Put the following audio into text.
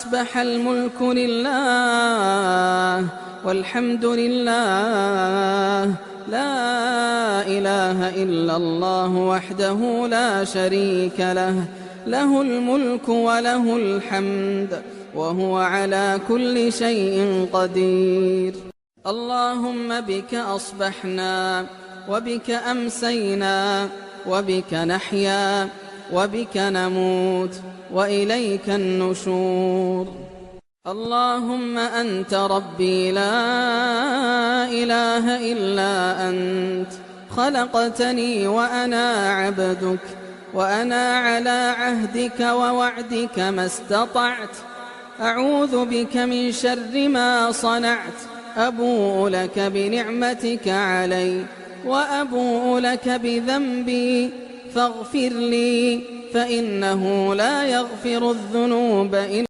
أصبح الملك لله والحمد لله، لا إله إلا الله وحده لا شريك له، له الملك وله الحمد وهو على كل شيء قدير. اللهم بك أصبحنا وبك أمسينا وبك نحيا وبك نموت وإليك النشور. اللهم أنت ربي لا إله إلا أنت، خلقتني وأنا عبدك، وأنا على عهدك ووعدك ما استطعت، أعوذ بك من شر ما صنعت، أبوء لك بنعمتك علي وأبوء لك بذنبي فاغفر لي، فإنه لا يغفر الذنوب إلا